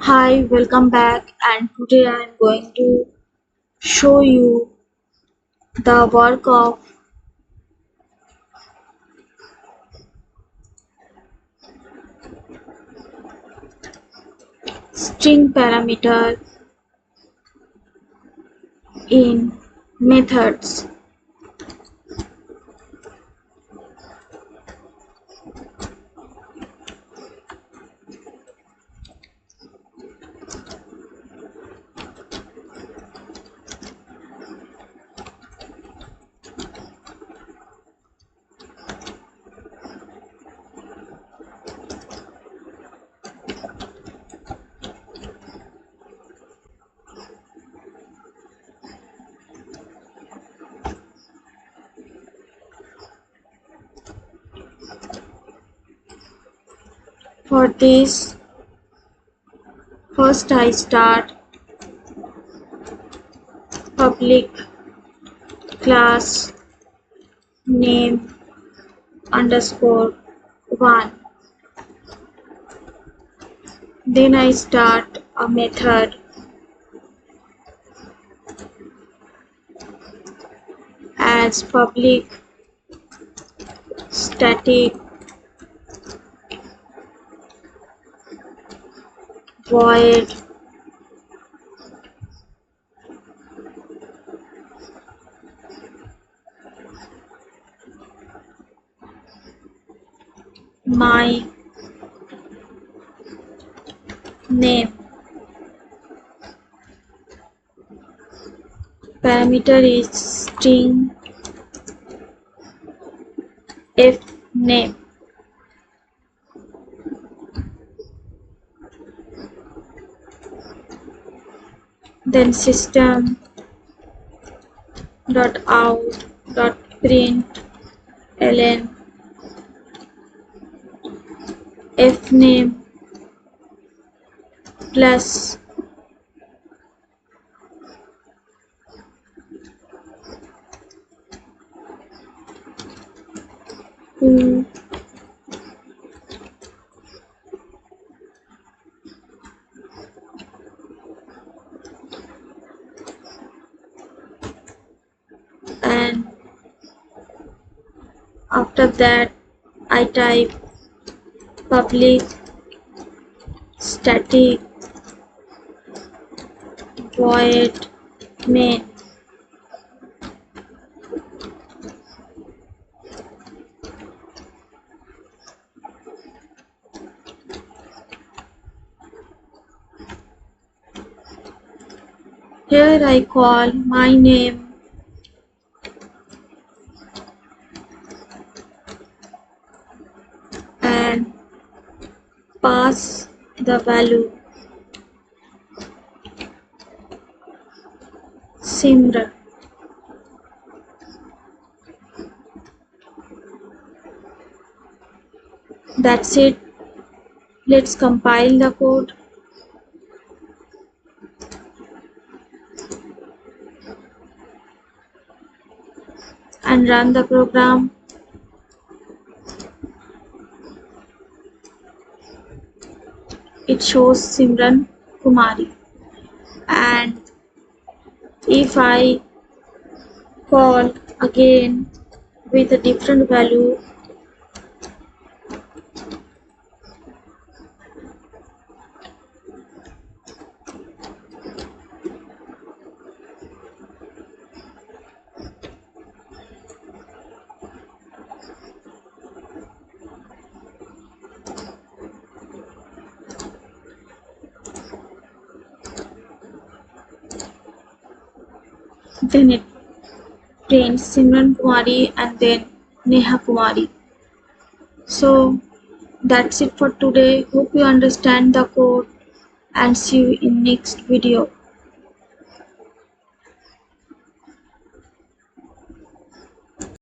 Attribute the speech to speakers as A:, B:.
A: Hi, welcome back, and today I am going to show you the work of string parameter in methods. For this, first I start public class name underscore 1. Then I start a method as public static void my name. Parameter is string fname. Then System.out.println fname plus who and after that I type public static void main. Here I call my name and pass the value Simran. That's it. Let's compile the code and run the program. It shows Simran Kumari, and if I call again with a different value, then it prints Simran Kumari and then Neha Kumari. So that's it for today. Hope you understand the code and see you in next video.